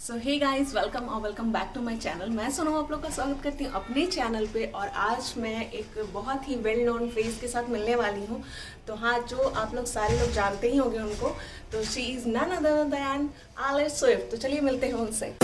सो hey guys, welcome और welcome back to my channel. मैं सोनम आप लोग का स्वागत करती हूँ अपने चैनल पे। और आज मैं एक बहुत ही वेल नोन फेस के साथ मिलने वाली हूँ। तो हाँ, जो आप लोग सारे लोग जानते ही होंगे उनको। तो she is none other than Alice Swift. तो चलिए मिलते हैं उनसे।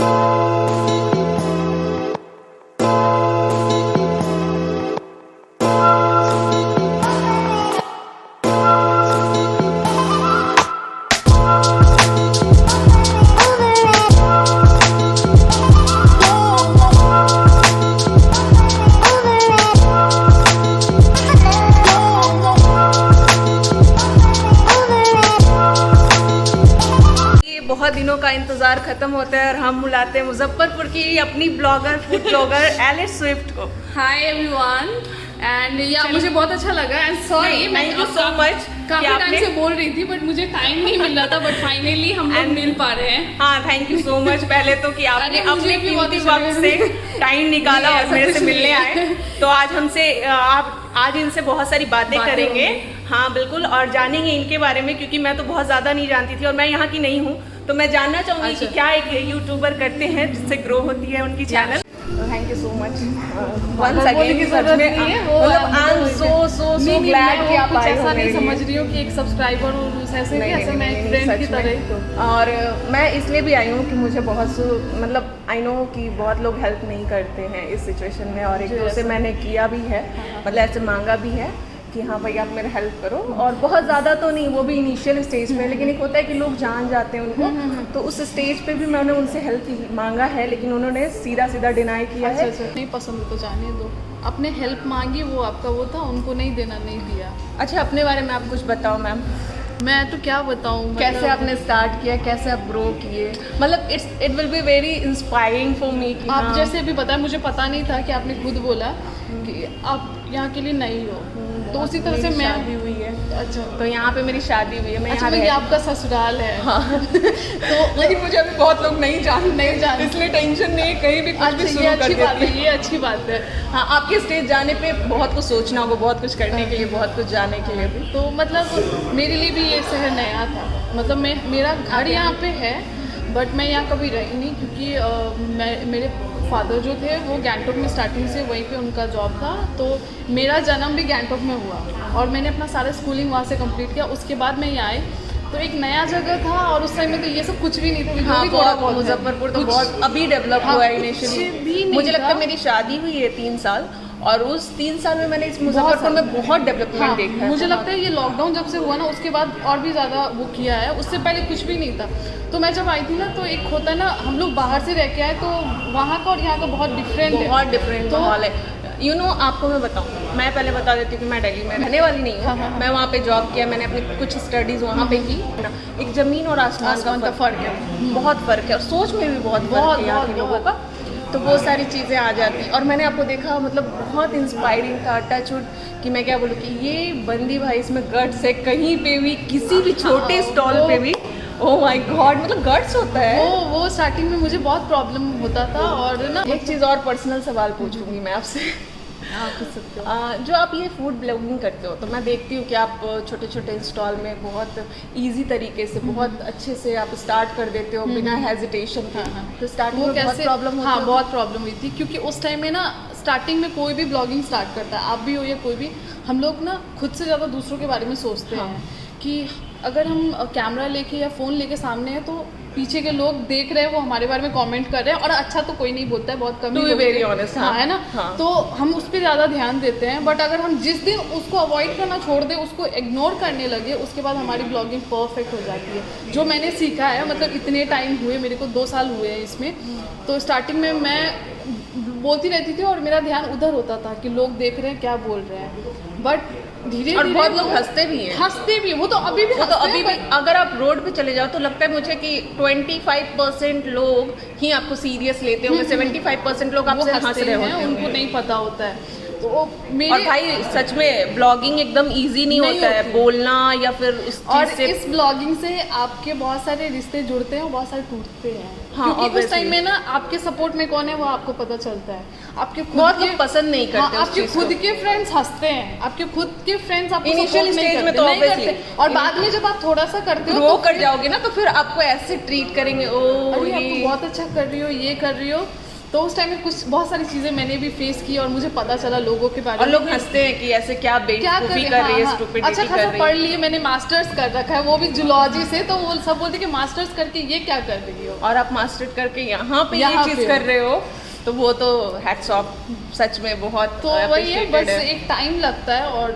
बहुत दिनों का इंतजार खत्म होता है और हम बुलाते हैं मुजफ्फरपुर की अपनी blogger, food blogger Alice Swift को। हाय एवरीवन एंड या मुझे बहुत अच्छा लगा एंड सॉरी मैं थैंक यू सो मच। काफी टाइम से बोल रही थी बट मुझे टाइम नहीं मिल रहा था, बट फाइनली हम लोग मिल पा रहे हैं। हाँ, थैंक यू सो मच पहले तो कि आपने अपने कीमती वक्त से टाइम निकाला और मेरे से मिलने आए। तो आज हमसे आज इनसे बहुत सारी बातें करेंगे। हाँ बिल्कुल, और जानेंगे इनके बारे में, क्योंकि मैं तो बहुत ज़्यादा नहीं जानती थी और मैं यहाँ की नहीं हूँ। तो मैं जानना चाहूँगी कि क्या एक यूट्यूबर करते हैं जिससे ग्रो होती है उनकी channel. Thank you so much once again. सच में मतलब आई एम सो ग्लैड कि आप आए हो। ऐसा नहीं समझ रही हूँ कि एक सब्सक्राइबर और ऐसे नहीं, ऐसे मैं एक फ्रेंड की तरह। और मैं इसलिए भी आई हूँ कि मुझे बहुत मतलब आई नो कि बहुत लोग हेल्प नहीं करते हैं इस सिचुएशन में, और एक दो से मैंने किया भी है, मतलब ऐसे मांगा भी है कि हाँ भाई आप मेरा हेल्प करो। और बहुत ज़्यादा तो नहीं, वो भी इनिशियल स्टेज पे, लेकिन एक होता है कि लोग जान जाते हैं उनको। तो उस स्टेज पे भी मैंने उनसे हेल्प मांगा है, लेकिन उन्होंने सीधा डिनाई किया है। नहीं पसंद तो जाने दो, अपने हेल्प मांगी वो आपका वो था, उनको नहीं देना, नहीं दिया। अच्छा, अपने बारे में आप कुछ बताओ मैम। मैं तो क्या बताऊँ, कैसे आपने स्टार्ट किया, कैसे आप ग्रो किए? मतलब it will be very inspiring for me. आप जैसे अभी बताया, मुझे पता नहीं था कि आपने खुद बोला कि आप यहाँ के लिए नहीं हो, तो उसी तरह से मैं शादी हुई है। अच्छा, तो यहाँ पे मेरी शादी हुई है। मैं अच्छा, ये आपका ससुराल है। हाँ तो लेकिन मुझे अभी बहुत लोग नहीं जान इसलिए टेंशन नहीं, कहीं भी कुछ भी शुरू कर देती है। ये अच्छी बात है। हाँ, आपके स्टेज जाने पे बहुत कुछ सोचना होगा, बहुत कुछ करने के लिए, बहुत कुछ जाने के लिए भी। तो मतलब मेरे लिए भी ये शहर नया था। मतलब मेरा घर यहाँ पे है बट मैं यहाँ कभी रही नहीं, क्योंकि मेरे फादर जो थे वो गैंगटॉक में स्टार्टिंग से वहीं पे उनका जॉब था। तो मेरा जन्म भी गैंगटॉक में हुआ और मैंने अपना सारा स्कूलिंग वहाँ से कंप्लीट किया। उसके बाद मैं यहाँ आई, तो एक नया जगह था और उस टाइम में तो ये सब कुछ भी नहीं था। हाँ, बहुत मुजफ्फरपुर तो बहुत अभी डेवलप हुआ है इनिशियली। मुझे लगता है मेरी शादी हुई है 3 साल, और उस 3 साल में मैंने इस मुजफ्फरपुर में बहुत डेवलपमेंट देखा है। मुझे लगता है ये लॉकडाउन जब से हुआ ना, उसके बाद और भी ज़्यादा वो किया है। उससे पहले कुछ भी नहीं था। तो मैं जब आई थी ना, तो एक होता है ना, हम लोग बाहर से रह के आए, तो वहाँ का और यहाँ का बहुत डिफरेंट माहौल है। आपको मैं बताऊँ, मैं पहले बता देती हूँ कि मैं दिल्ली में रहने वाली नहीं हूँ। मैं वहाँ पे जॉब किया, मैंने अपनी कुछ स्टडीज़ वहाँ पे की। एक ज़मीन और आसमान का फ़र्क है, बहुत फ़र्क है, और सोच में भी बहुत फ़र्क है यहाँ के लोगों का। तो वो सारी चीज़ें आ जाती। और मैंने आपको देखा, मतलब बहुत इंस्पायरिंग था, टचवुड कि मैं क्या बोलूँ कि ये बंदी भाई, इसमें गट्स है, कहीं पे भी किसी भी छोटे स्टॉल पे भी। ओह माय गॉड, मतलब गट्स होता है। वो स्टार्टिंग में मुझे बहुत प्रॉब्लम होता था। और ना एक चीज़ और पर्सनल सवाल पूछूंगी मैं आपसे। जो आप ये फूड ब्लॉगिंग करते हो, तो मैं देखती हूँ कि आप छोटे छोटे स्टॉल में बहुत इजी तरीके से, बहुत अच्छे से आप स्टार्ट कर देते हो बिना हेजिटेशन के। तो स्टार्टिंग में बहुत प्रॉब्लम होती है? हाँ, बहुत प्रॉब्लम हुई थी, क्योंकि उस टाइम में ना स्टार्टिंग में कोई भी ब्लॉगिंग स्टार्ट करता है, आप भी हो या कोई भी, हम लोग ना खुद से ज़्यादा दूसरों के बारे में सोचते हैं कि अगर हम कैमरा लेके या फ़ोन लेके सामने हैं, तो पीछे के लोग देख रहे हैं, वो हमारे बारे में कमेंट कर रहे हैं, और अच्छा तो कोई नहीं बोलता है, बहुत कम ही, वेरी ऑनेस्ट, हाँ है ना। तो हम उस पर ज़्यादा ध्यान देते हैं। बट अगर हम जिस दिन उसको अवॉइड करना छोड़ दें, उसको इग्नोर करने लगे, उसके बाद हमारी ब्लॉगिंग परफेक्ट हो जाती है। जो मैंने सीखा है, मतलब इतने टाइम हुए, मेरे को 2 साल हुए हैं इसमें। तो स्टार्टिंग में मैं बोलती रहती थी और मेरा ध्यान उधर होता था कि लोग देख रहे हैं, क्या बोल रहे हैं। बट धीरे धीरे बहुत लोग हंसते भी हैं। वो तो अभी भी अगर आप रोड पे चले जाओ तो लगता है मुझे कि 25% लोग ही आपको सीरियस लेते होंगे, 75% लोग आपसे हंस रहे होते हैं, उनको नहीं पता होता है। वो मेरे और भाई सच में ब्लॉगिंग एकदम इजी नहीं होता है, बोलना या फिर इस और चीज से। इस ब्लॉगिंग से आपके बहुत सारे रिश्ते जुड़ते हैं और बहुत सारे टूटते हैं। हाँ, क्योंकि उस टाइम में ना आपके सपोर्ट में कौन है वो आपको पता चलता है। आपके खुद बहुत के लोग पसंद नहीं करते। हाँ, उस आपके चीज़ खुद को। के फ्रेंड्स हंसते हैं, आपके खुद के फ्रेंड्स आपको Initial support नहीं stage में करते, तो नहीं obviously। करते। और बाद में जब आप थोड़ा सा करते हो ग्रो तो कर जाओगे ना तो फिर आपको ऐसे ट्रीट करेंगे, ओ अरे आप तो ये बहुत अच्छा कर रही हो, ये कर रही हो। तो उस टाइम में कुछ बहुत सारी चीजें मैंने भी फेस की और मुझे पता चला लोगों के बारे और में। लोग हंसते हैं कि ऐसे क्या क्या कर बेवकूफी कर रही है, हाँ, स्टूपिडिटी अच्छा कर खासा रही पढ़ है। लिए, मैंने मास्टर्स कर रखा है वो भी जूलॉजी से, तो वो सब बोलते कि मास्टर्स करके ये क्या कर रही हो। और आप मास्टर करके यहाँ पे ये यहाँ चीज पे कर रहे हो, तो वो तो हैट्स ऑफ, सच में बहुत तो वही है, appreciated बस है। एक टाइम लगता है और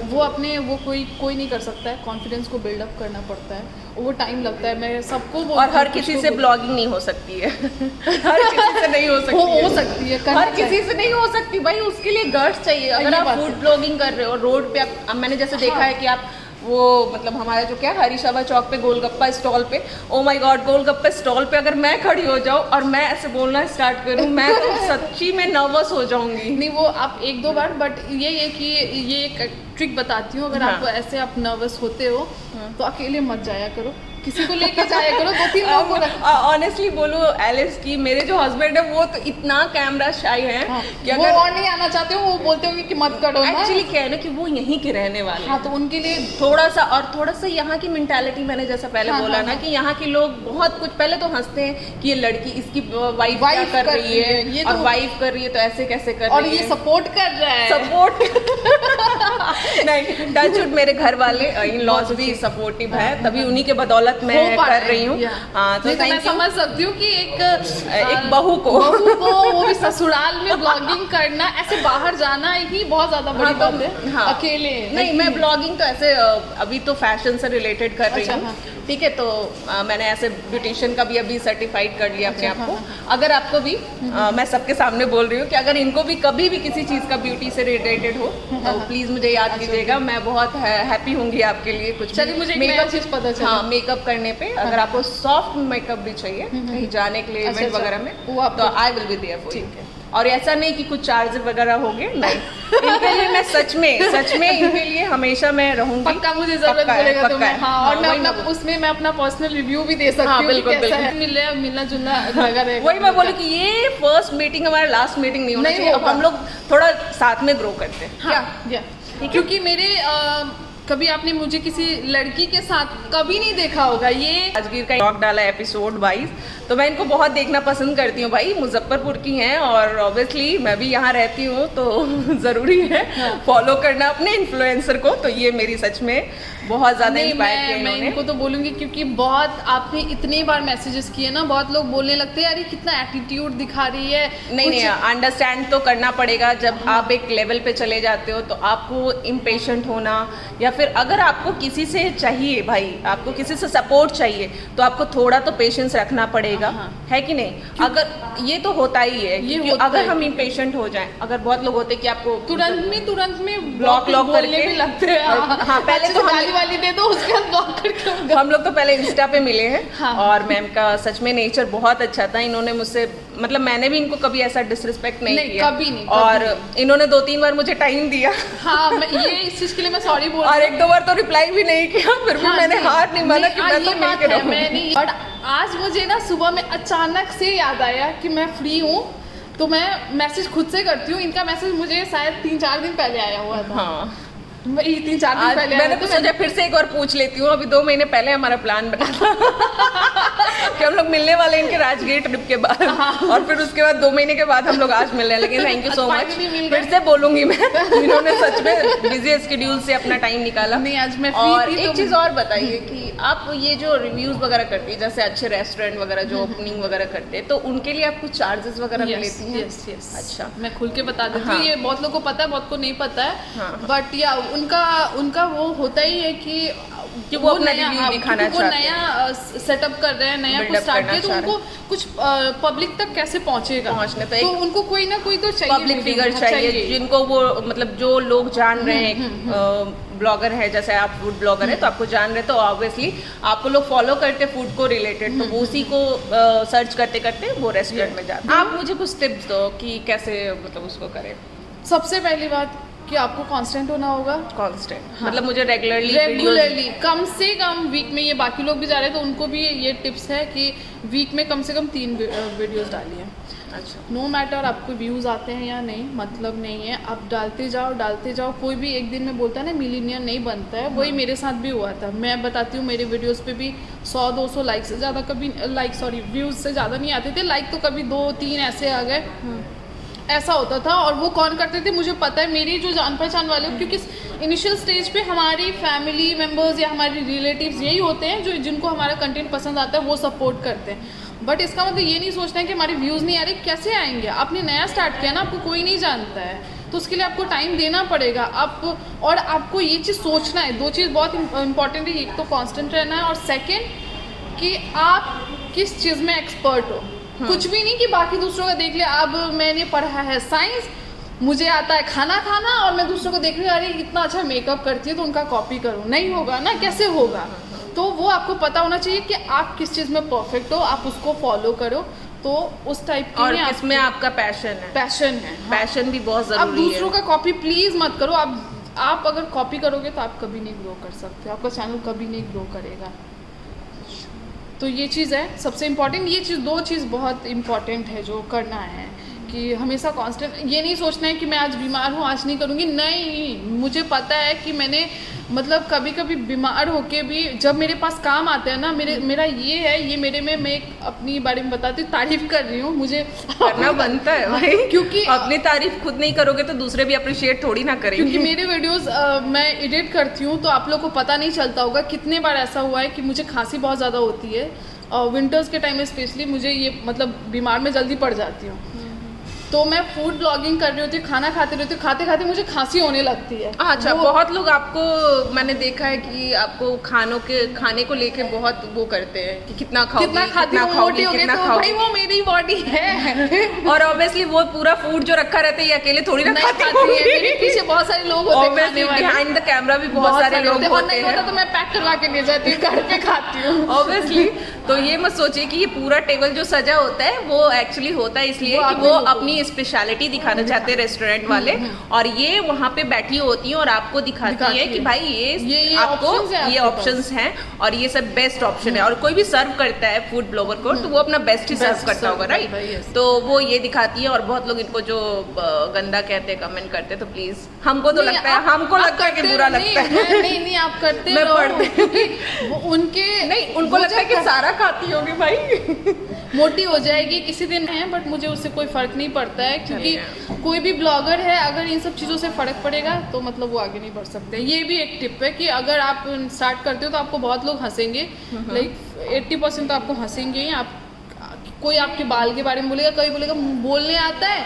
वो अपने वो कोई नहीं कर सकता है, कॉन्फिडेंस को बिल्डअप करना पड़ता है, वो टाइम लगता है। मैं सबको और हर किसी से ब्लॉगिंग नहीं हो सकती है हर किसी से नहीं हो सकती हो सकती है, करना हर किसी चाहिए। से नहीं हो सकती भाई, उसके लिए गट्स चाहिए। अगर ये आप बात फूड है। ब्लॉगिंग कर रहे हो रोड पे, अब मैंने जैसे देखा है कि आप वो मतलब हमारा जो क्या हरीशावा चौक पे गोलगप्पा स्टॉल पे, oh my God, golgappa stall पे अगर मैं खड़ी हो जाऊँ और मैं ऐसे बोलना स्टार्ट करूँ, मैं तो सच्ची में नर्वस हो जाऊंगी। नहीं, वो आप एक दो बार, बट ये है कि ये एक ट्रिक बताती हूँ, अगर हाँ। आप ऐसे आप नर्वस होते हो तो अकेले मत जाया करो, किसी को लेके जाया करो, 2-3 लोगों को रख। ऑनेस्टली बोलूँ एलिस की, मेरे जो हस्बैंड है वो तो इतना कैमरा शाई है कि वो अगर और नहीं आना चाहते हो, वो बोलते होंगे कि मत करो ना। एक्चुअली क्या है ना कि वो यहीं के रहने वाले हैं। हाँ, तो उनके लिए थोड़ा सा यहाँ की मेंटालिटी, मैंने जैसा पहले हाँ, बोला हाँ, ना हाँ। कि यहाँ के लोग बहुत कुछ पहले तो हंसते हैं कि ये लड़की इसकी वाइफ क्या Wife कर कर रही है, ये और तो- वाइफ कर रही है तो ऐसे कैसे कर और रही ये है, सपोर्ट कर रहा है। सपोर्ट नहीं, टचवुड मेरे घर वाले इन लॉज भी सपोर्टिव है, तभी उन्हीं के बदौलत मैं हो पा कर रहा है, रही हूँ। या। हाँ, तो नहीं, मैं थैंक यू। समझ सकती हूँ कि एक बहू को वो भी ससुराल में ब्लॉगिंग करना, ऐसे बाहर जाना ही बहुत ज्यादा बड़ी हाँ, बात है। हाँ। अकेले नहीं, मैं ब्लॉगिंग तो ऐसे अभी तो फैशन से रिलेटेड कर रही अच्छा, हूँ। हाँ। ठीक है, तो मैंने ऐसे ब्यूटिशियन का भी अभी सर्टिफाइड कर लिया अपने अच्छा, आप को। हाँ, अगर आपको भी मैं सबके सामने बोल रही हूँ कि अगर इनको भी कभी भी किसी चीज़ का ब्यूटी से रिलेटेड हो तो प्लीज़ मुझे याद कीजिएगा, मैं बहुत हैप्पी होंगी आपके लिए। कुछ चलिए, मुझे एक नया चीज़ पता चला। हाँ, मेकअप करने पे अगर आपको सॉफ्ट मेकअप भी चाहिए कहीं जाने के लिए, अच्छा, इवेंट अच्छा। वगैरह में, वो आपको- तो I will be there for you. ठीक है। और ऐसा नहीं कि कुछ चार्ज वगैरह होंगे, नहीं, इनके लिए मैं सच में इनके लिए हमेशा मैं रहूंगी। पक्का मुझे जरूरत पक्का है, पड़ेगा तो पक्का मैं, है। हाँ, और मैं वही अपना मैं- उसमें मैं अपना पर्सनल रिव्यू भी दे सकती हाँ, हूँ कि बिल्कुल, कैसा बिल्कुल। है, मिलना जुलना लगा रहेगा। वही मैं बोली कि ये फर्स्ट मीटिंग हमारा लास्ट मीटिंग नहीं होना नहीं चाहिए। अब होगा। हम लोग थोड़ा साथ में ग्रो करते हैं। हाँ, या। क्योंकि मेरे कभी आपने मुझे किसी लड़की के साथ कभी नहीं देखा होगा। ये राजगीर का ब्लॉग डाला एपिसोड 22, तो मैं इनको बहुत देखना पसंद करती हूँ भाई, मुजफ्फरपुर की हैं और ऑब्वियसली मैं भी यहाँ रहती हूँ तो ज़रूरी है फॉलो करना अपने इन्फ्लुएंसर को। तो ये मेरी सच में बहुत ज़्यादा नहीं, इंस्पायर किया मैं इन्होंने। इनको तो बोलूँगी क्योंकि बहुत आपने इतने बार मैसेजेस किए ना, बहुत लोग बोलने लगते हैं अरे कितना एटीट्यूड दिखा रही है। नहीं, अंडरस्टैंड तो करना पड़ेगा। जब आप एक लेवल पे चले जाते हो तो आपको इम्पेशेंट होना, या फिर अगर आपको किसी से चाहिए भाई, आपको किसी से सपोर्ट चाहिए तो आपको थोड़ा तो पेशेंस रखना पड़ेगा, है कि नहीं? अगर ये तो होता ही है, क्योंकि होता अगर है। हम इम्पेशेंट हो जाएं, अगर बहुत लोग होते हैं कि आपको तुरंत में ब्लॉक बोलने करके भी लगते हैं। हाँ, पहले तो गाली वाली दे दो, उसके बाद ब्लॉक करके हम लोग तो पहले इंस्टा पे मिले हैं। हाँ। और मैम का सच में नेचर बहुत अच्छा था। इन्होंने मुझसे मतलब मैंने भी इनको कभी ऐसा डिसरिस्पेक्ट नहीं किया, कभी नहीं, और कभी इन्होंने 2-3 बार मुझे टाइम दिया हाँ, ये इस चीज के लिए मैं सॉरी बोल और 1-2 बार तो रिप्लाई भी नहीं किया, फिर भी मैंने हार नहीं माना कि मैं तो मिल के रहूंगी। मैंने और आज मुझे ना सुबह में अचानक से याद आया कि मैं फ्री हूँ, तो मैं मैसेज खुद से करती हूँ। इनका मैसेज मुझे शायद 3-4 दिन पहले आया हुआ था। हाँ, 3-4 दिन आज पहले मैंने आया तो था। सोचा फिर से एक बार पूछ लेती हूँ। अभी 2 महीने पहले हमारा प्लान बना था कि हम लोग मिलने वाले इनके राजगीर ट्रिप के बाद, और फिर उसके बाद 2 महीने के बाद हम लोग आज मिल रहे हैं। लेकिन thank you so much, Finally मिल गए। फिर से बोलूंगी मैं, इन्होंने सच में बिजी स्केड्यूल से अपना टाइम निकाला। नहीं, आज मैं फ्री और थी एक तो- चीज़ और बताइए कि आप ये जो रिव्यूज वगैरह करती है, जैसे अच्छे रेस्टोरेंट वगैरह जो ओपनिंग वगैरह करते हैं, तो उनके लिए आप कुछ चार्जेस वगैरह भी लेती हैं? यस। अच्छा, मैं खुल के बता देती हूँ। हाँ। ये बहुत लोगों को पता है, बहुत को नहीं पता है, हाँ। बट या उनका वो होता ही है कि वो अपना नया, review हाँ, दिखाना क्योंकि वो चाहते हैं। नया सेटअप कर रहे हैं, नया कुछ Build up स्टार्ट करना किया, तो चाह रहे उनको कुछ पब्लिक तक कैसे पहुंचेगा, तो एक उनको कोई ना कोई तो चाहिए, पब्लिक video, फिगर हाँ, चाहिए जिनको वो मतलब जो लोग जान रहे हैं, ब्लॉगर है, जैसे आप फूड ब्लॉगर है तो आपको जान रहे, तो ऑब्वियसली आपको लोग फॉलो करते फूड को रिलेटेड, तो वो उसी को सर्च करते करते वो रेस्टोरेंट में जाते हैं। आप मुझे कुछ टिप्स दो कि कैसे मतलब उसको करें। सबसे पहली बात कि आपको कांस्टेंट होना होगा। कांस्टेंट मतलब मुझे रेगुलरली कम से कम वीक में, ये बाकी लोग भी जा रहे हैं तो उनको भी ये टिप्स है कि वीक में कम से कम 3 वीडियोस डालिए। अच्छा, नो मैटर आपको व्यूज़ आते हैं या नहीं, मतलब नहीं है, आप डालते जाओ। कोई भी एक दिन में बोलता है ना मिलियनियर नहीं बनता है, वही मेरे साथ भी हुआ था। मैं बताती हूँ, मेरे वीडियोस पे भी 100-200 लाइक से ज़्यादा कभी व्यूज़ से ज़्यादा नहीं आते थे, लाइक तो कभी 2-3 ऐसे आ गए, ऐसा होता था। और वो कौन करते थे मुझे पता है, मेरी जो जान पहचान वाले, क्योंकि इनिशियल स्टेज पे हमारी फैमिली मेम्बर्स या हमारे रिलेटिव्स यही होते हैं जो जिनको हमारा कंटेंट पसंद आता है, वो सपोर्ट करते हैं। बट इसका मतलब ये नहीं सोचना है कि हमारे व्यूज़ नहीं आ रहे, कैसे आएंगे? आपने नया स्टार्ट किया ना, आपको कोई नहीं जानता है, तो उसके लिए आपको टाइम देना पड़ेगा। और आपको ये चीज़ सोचना है, 2 चीज़ बहुत इंपॉर्टेंट है, एक तो कांस्टेंट रहना है और सेकंड कि आप किस चीज़ में एक्सपर्ट हो। कुछ भी नहीं कि बाकी दूसरों का देख ले, अब मैंने पढ़ा है साइंस, मुझे आता है खाना खाना, और मैं दूसरों को देख रही हूँ अरे इतना अच्छा मेकअप करती है तो उनका कॉपी करूँ, नहीं होगा ना, कैसे होगा? तो वो आपको पता होना चाहिए कि आप किस चीज़ में परफेक्ट हो, आप उसको फॉलो करो। तो उस टाइप की और इसमें आपका पैशन है। पैशन भी बहुत जरूरी है। अब दूसरों का कॉपी प्लीज मत करो। आप अगर कॉपी करोगे तो आप कभी नहीं ग्रो कर सकते, आपका चैनल कभी नहीं ग्रो करेगा। तो ये चीज़ है सबसे इम्पॉर्टेंट। ये चीज़ 2 चीज़ बहुत इम्पॉर्टेंट है जो करना है, कि हमेशा कांस्टेंट, ये नहीं सोचना है कि मैं आज बीमार हूँ आज नहीं करूँगी। नहीं, मुझे पता है कि मैंने मतलब कभी कभी बीमार होके भी जब मेरे पास काम आते हैं ना, मेरा ये है, ये मेरे में, मैं अपनी बारे में बताती हूँ, तारीफ कर रही हूँ, मुझे करना बनता है भाई, क्योंकि अपनी तारीफ खुद नहीं करोगे तो दूसरे भी अप्रिशिएट थोड़ी ना करेंगे। क्योंकि मेरे वीडियोस मैं एडिट करती हूँ तो आप लोग को पता नहीं चलता होगा, कितने बार ऐसा हुआ है कि मुझे खांसी बहुत ज़्यादा होती है, विंटर्स के टाइम में स्पेशली मुझे ये मतलब बीमार में जल्दी पड़ जाती हूँ। तो मैं फूड ब्लॉगिंग कर रही होती हूँ, खाना खाते रहती हूँ, खाते खाते मुझे खांसी होने लगती है। अच्छा, बहुत लोग आपको मैंने देखा है कि आपको खाने को लेके बहुत वो करते हैं कि कितना खाओगी, कितना खाती हूँ, मोटी हो गई, तो भाई वो मेरी बॉडी है। और ऑब्वियसली वो पूरा फूड जो रखा रहता है ये अकेले थोड़ी ना खाती है, मेरे पीछे बहुत सारे लोग होते हैं, बिहाइंड द कैमरा भी बहुत सारे लोग होते हैं। तो मैं पैक करवा के ले जाती हूँ, घर पे खाती हूँ ऑब्वियसली। तो ये मत सोचिए कि ये पूरा टेबल जो सजा होता है वो एक्चुअली होता है इसलिए कि वो अपनी स्पेशलिटी दिखाना चाहते हैं रेस्टोरेंट वाले, और ये वहाँ पे बैठी होती हैं और आपको दिखाती है कि भाई ये आपको ये ऑप्शंस हैं और ये सब बेस्ट ऑप्शन है। और कोई भी सर्व करता है फूड ब्लॉगर को तो वो अपना बेस्ट ही सर्व करता होगा, राइट? तो वो ये दिखाती है। और बहुत लोग इनको जो गंदा कहते हैं, कमेंट करते हैं, तो प्लीज हमको तो लगता है, हमको लगता है कि बुरा लगता है। नहीं आप करते, मैं पढ़ते उनके नहीं, उनको लगता है कि सारा खाती होगी भाई, मोटी हो जाएगी किसी दिन है, बट मुझे उससे कोई फर्क नहीं पड़ता है, क्योंकि कोई भी ब्लॉगर है अगर इन सब चीज़ों से फर्क पड़ेगा तो मतलब वो आगे नहीं बढ़ सकते। ये भी एक टिप है कि अगर आप स्टार्ट करते हो तो आपको बहुत लोग हंसेंगे, लाइक 80% तो आपको हंसेंगे ही। कोई आपके बाल के बारे में बोलेगा, कोई बोलेगा बोलने आता है,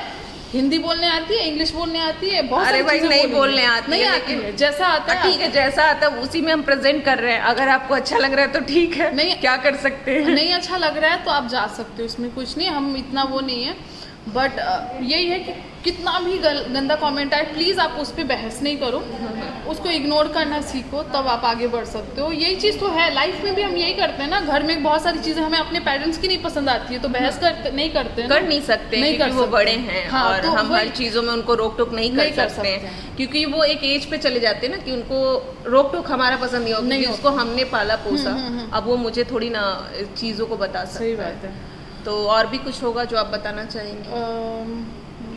हिंदी बोलने आती है, इंग्लिश बोलने आती है, बहुत अरे भाई नहीं बोलने आती नहीं आती है, जैसा आता है ठीक है, जैसा आता है उसी में हम प्रेजेंट कर रहे हैं। अगर आपको अच्छा लग रहा है तो ठीक है, नहीं क्या कर सकते हैं। नहीं अच्छा लग रहा है तो आप जा सकते हो, इसमें कुछ नहीं, हम इतना वो नहीं है। बट यही है कि कितना भी गंदा कमेंट आए प्लीज़ आप उस पर बहस नहीं करो, उसको इग्नोर करना सीखो, तब आप आगे बढ़ सकते हो। यही चीज़ तो है लाइफ में भी, हम यही करते हैं ना, घर में बहुत सारी चीज़ें हमें अपने पेरेंट्स की नहीं पसंद आती है तो बहस नहीं करते कर नहीं सकते, नहीं क्योंकि वो बड़े हैं। हाँ, और तो हम हर चीज़ों में उनको रोक टोक नहीं कर सकते हैं, क्योंकि वो एक एज पे चले जाते हैं ना कि उनको रोक टोक हमारा पसंद नहीं होगी, उसको हमने पाला पोसा, अब वो मुझे थोड़ी ना चीज़ों को बता सकते। सही बात है। तो और भी कुछ होगा जो आप बताना चाहेंगे?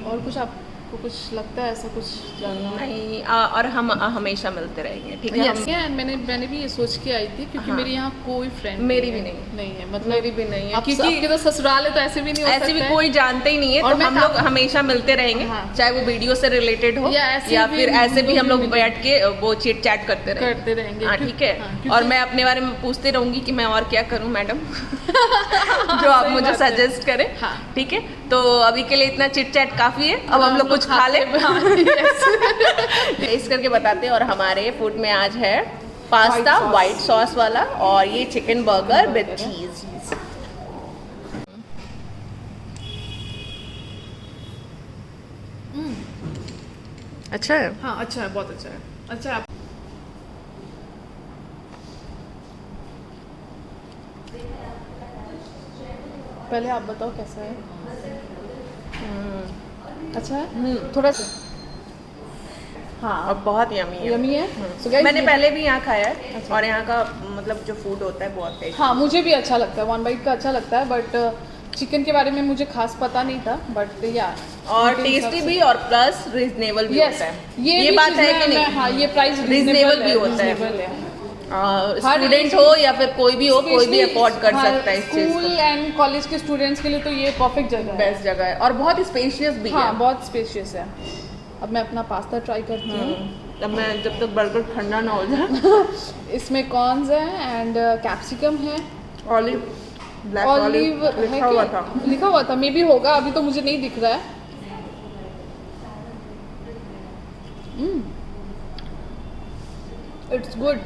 और कुछ आपको कुछ लगता है ऐसा कुछ जानना? नहीं, और हम हमेशा मिलते रहेंगे, ठीक है? मैंने भी ये सोच के आई थी, क्योंकि मेरे यहाँ कोई फ्रेंड मेरी भी नहीं है, मतलब मेरी भी नहीं है, क्योंकि आपके तो ससुराल है तो ऐसे भी नहीं हो सकता, ऐसे भी कोई जानते ही नहीं है, तो हम लोग हमेशा मिलते रहेंगे, चाहे वो वीडियो से रिलेटेड हो या फिर ऐसे भी हम लोग बैठ के वो चिट चैट करते रहेंगे। हाँ ठीक है, और मैं अपने बारे में पूछते रहूंगी कि मैं और क्या करूँ मैडम, जो आप मुझे सजेस्ट करें, ठीक है? तो अभी के लिए इतना चिट चैट काफी है, अब हम लोग कुछ खा ले। टेस्ट करके बताते हैं। और हमारे फूड में आज है पास्ता व्हाइट सॉस वाला और ये चिकन बर्गर विद चीज। अच्छा है? हाँ अच्छा है, बहुत अच्छा है। अच्छा है। पहले आप बताओ कैसा है? अच्छा है? थोड़ा सा हाँ और बहुत यमी है। यमी है। So guys, मैंने पहले भी यहाँ खाया है और यहाँ का मतलब जो फूड होता है बहुत टेस्टी। हाँ मुझे भी अच्छा लगता है, वन बाइट का अच्छा लगता है, बट चिकन के बारे में मुझे खास पता नहीं था, बट या और टेस्टी भी और प्लस रिजनेबल भी होता है। ये भी बात चीज़ है कि नहीं? हाँ ये प्राइस रिजनेबल भी होता है। स्टूडेंट हो या फिर कोई भी हो, कोई भी अफोर्ड कर सकता है इस चीज को। स्कूल एंड कॉलेज के स्टूडेंट्स के लिए तो ये परफेक्ट जगह है, बेस्ट जगह है और बहुत स्पेशियस भी है। हाँ बहुत स्पेशियस है। अब मैं अपना पास्ता ट्राई करती हूँ। तब मैं जब तक बर्गर ठंडा ना हो जाए। इसमें कॉर्न्स है एंड कैप्सिकम है, ऑलिव, ब्लैक ऑलिव लिखा हुआ था। लिखा हुआ था, मे बी होगा, अभी तो मुझे नहीं दिख रहा है। It's good.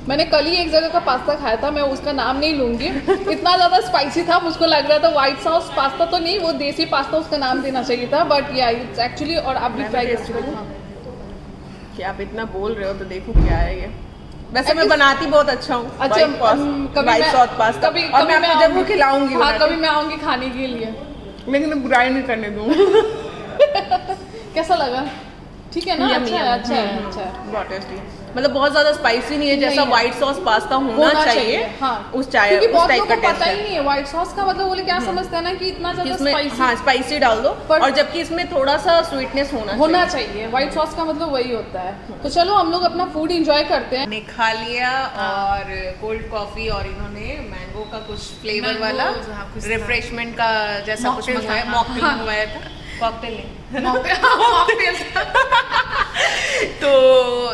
मैंने कल ही एक जगह का पास्ता खाया था, मैं उसका नाम नहीं लूंगी, इतना ज़्यादा स्पाइसी था, मुझको लग रहा था व्हाइट सॉस पास्ता तो नहीं, वो देसी पास्ता उसका नाम देना चाहिए था, बट या इट्स एक्चुअली। और आप भी ट्राई कर सकते हो कि आप इतना बोल रहे हो तो देखो क्या है ये। वैसे मैं बनाती बहुत अच्छा हूँ। अच्छा व्हाइट सॉस पास्ता और मैं आपको जरूर खिलाऊंगी। हाँ कभी मैं आऊँगी खाने के लिए, लेकिन मैं बुराई नहीं करने दूँगी। कैसा लगा? ठीक है ना? अच्छा है, अच्छा है, अच्छा है। बहुत टेस्टी है, मतलब बहुत ज्यादा स्पाइसी नहीं है, जैसा व्हाइट सॉस पास्ता होना चाहिए। हाँ उस चाय क्योंकि उस बहुत टाइप लोगों का को पता टेस्ट ही नहीं है व्हाइट सॉस का मतलब, वो लोग क्या समझते हैं ना कि इतना ज्यादा इसमें स्पाइसी। हाँ स्पाइसी डाल दो, और जबकि इसमें थोड़ा सा स्वीटनेस होना चाहिए। व्हाइट सॉस का मतलब वही होता है। तो चलो हम लोग अपना फूड एंजॉय करते हैं। ने खा लिया और कोल्ड कॉफी और इन्होंने मैंगो का कुछ फ्लेवर वाला रिफ्रेशमेंट का जैसा कुछ मंगाया, मॉकटेल मंगवाया था। कॉकटेल तो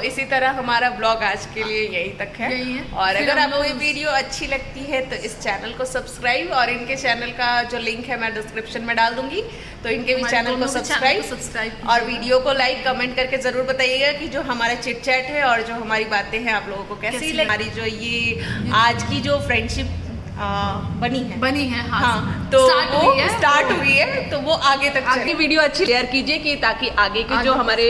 इसी तरह हमारा ब्लॉग आज के लिए यही तक है। और अगर आपको ये वीडियो अच्छी लगती है तो इस चैनल को सब्सक्राइब, और इनके चैनल का जो लिंक है मैं डिस्क्रिप्शन में डाल दूंगी, तो इनके भी चैनल को सब्सक्राइब और वीडियो को लाइक कमेंट करके जरूर बताइएगा कि जो हमारा चिट चैट है और जो हमारी बातें हैं आप लोगों को कैसी लगी। हमारी जो ये आज की जो फ्रेंडशिप बनी है हाँ तो स्टार्ट हुई है तो वो आगे तक चले। वीडियो अच्छी शेयर कीजिए कि ताकि आगे के जो हमारे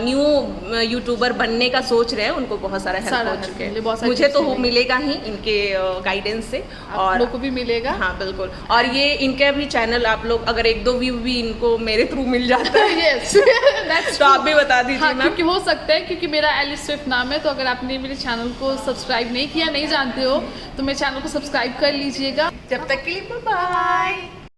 न्यू यूट्यूबर बनने का सोच रहे हैं उनको बहुत सारा हेल्प हो चुके हैं। मुझे तो मिलेगा ही इनके गाइडेंस से, और लोगों को भी मिलेगा। हाँ बिल्कुल। और ये इनका भी चैनल आप लोग अगर 1-2 व्यू भी इनको मेरे थ्रू मिल जाता है तो आप भी बता दीजिए। हाँ, क्योंकि हो सकता है, क्योंकि मेरा एलिस स्विफ्ट नाम है, तो अगर आपने मेरे चैनल को सब्सक्राइब नहीं किया, नहीं जानते हो, तो मेरे चैनल को सब्सक्राइब कर लीजिएगा। जब तक के लिए बाय बाय।